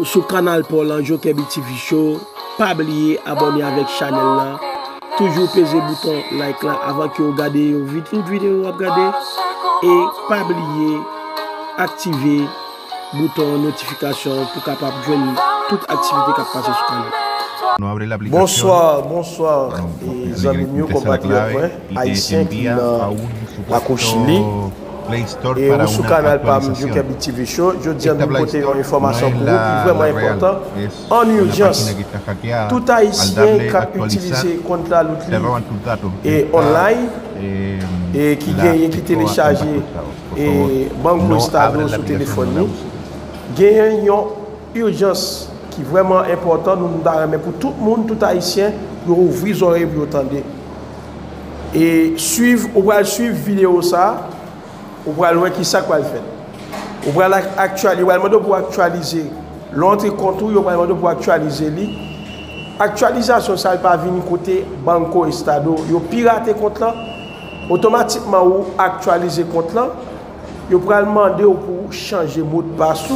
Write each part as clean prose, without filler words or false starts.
sur le canal pour l'Joker TV Show. Pas oublier abonner avec channel là. Toujours peser le bouton like là avant que vous regardez une vidéo et pas oublier activer le bouton notification pour capable joindre toute activité qui passe sur le canal. Bonsoir les amis mieux compatriotes haïtiens qui dans la Chili et sur le canal par Joker TV Show. Je dis à vous côté une information pour vous qui est vraiment importante. En urgence, tout haïtien qui a utilisé compte la l'outil et online et qui gagne qui télécharge et Banco Estado sur téléphone, gagne une urgence qui est vraiment important mais pour tout le monde, tout haïtien, pour ouvrir les oreilles pour entendre. Et suivre vidéo ça. Ou pour voir qui ça quoi le fait. Ou pour actualiser l'entrée compte ou pour actualiser li. Actualisation ça pas venir côté Banco Estado, yo pirater compte là automatiquement ou actualiser compte là, yo pour demander pour changer mot de passe.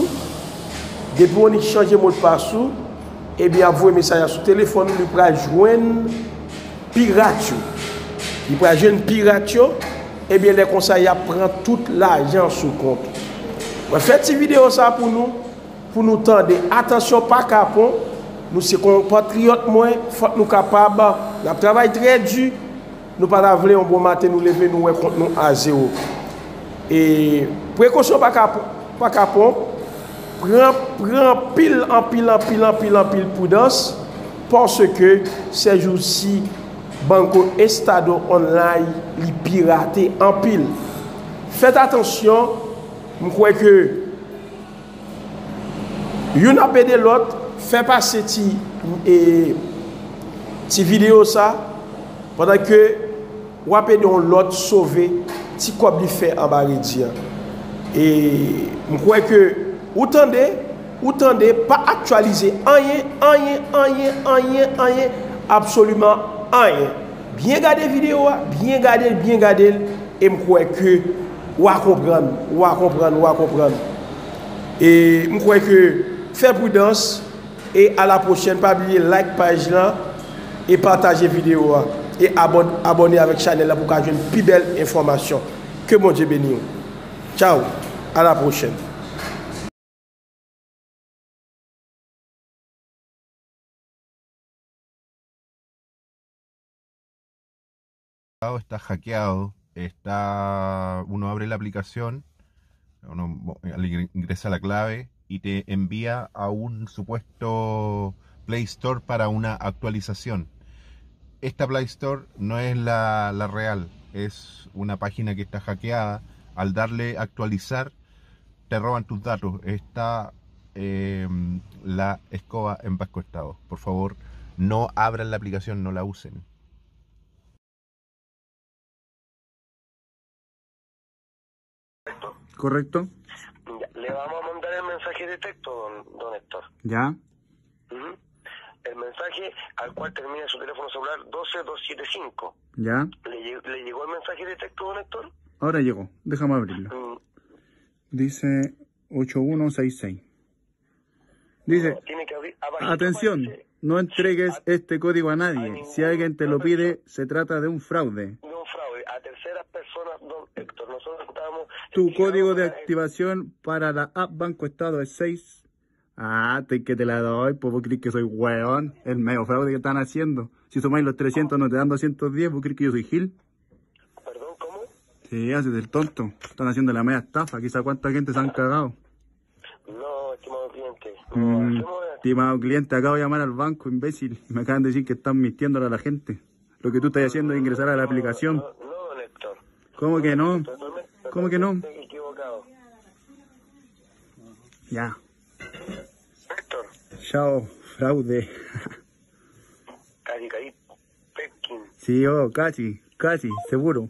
Depuis on changer mot de passe, et bien envoyer message sur téléphone lui pour joindre pirate. Il pour joindre pirate. Eh bien, les conseils prennent tout l'argent sur le compte. Faites cette vidéo ça pour nous tendre. Attention, pas capon. Nous sommes compatriotes, il faut nous capables. Nous travaillons très dur. Nous ne pouvons pas un bon matin nous lever nous compte nous à zéro. Et précaution, pas capon. Prends pile prudence parce que ces jours-ci, Banco Estado online li piraté en pile. Faites attention, je crois que une a pédé l'autre, fait passer ti vidéo ça pendant que ou a pédé l'autre sauver ti quoi li fait en barrière. Et je crois que ou tendez pas actualiser rien absolument rien. Bien garder vidéo, bien garder et me crois que ou comprendre. Et me crois que faire prudence et à la prochaine pas oublier like page là et partager vidéo et abonner avec channel là pour avoir une plus belle information. Que mon Dieu bénisse. Ciao, à la prochaine. Está hackeado, uno abre la aplicación, uno ingresa la clave y te envía a un supuesto Play Store para una actualización. Esta Play Store no es la real, es una página que está hackeada. Al darle actualizar te roban tus datos. Está la escoba en Banco Estado. Por favor, no abran la aplicación, no la usen. ¿Correcto? Ya, le vamos a mandar el mensaje de texto, don Héctor. ¿Ya? El mensaje al cual termina su teléfono celular 12275. ¿Ya? ¿Le llegó el mensaje de texto, don Héctor? Ahora llegó, déjame abrirlo. Dice 8166. Dice, No, tiene que abrir abajito, atención, parece. no entregues este código a nadie. Si alguien te lo pide, se trata de un fraude. De un fraude a terceras personas, don Héctor. Nosotros estamos... Tu código de activación para la app Banco Estado es 6. Ah, que te la doy, pues vos crees que soy hueón. El medio fraude que están haciendo. Si sumáis los 300 no te dan 210, vos crees que yo soy Gil. ¿Perdón, cómo? Sí, haces el tonto. Están haciendo la media estafa. Quizá cuánta gente se han cagado. No, estimado cliente. Estimado cliente, acabo de llamar al banco, imbécil. Me acaban de decir que están mintiéndole a la gente. Lo que tú estás haciendo es ingresar a la aplicación. No, don Héctor. ¿Cómo que no? ¿Cómo que no? Estoy equivocado. Ya. Héctor. Chao, fraude. Cari, Pekín. Sí, casi, seguro.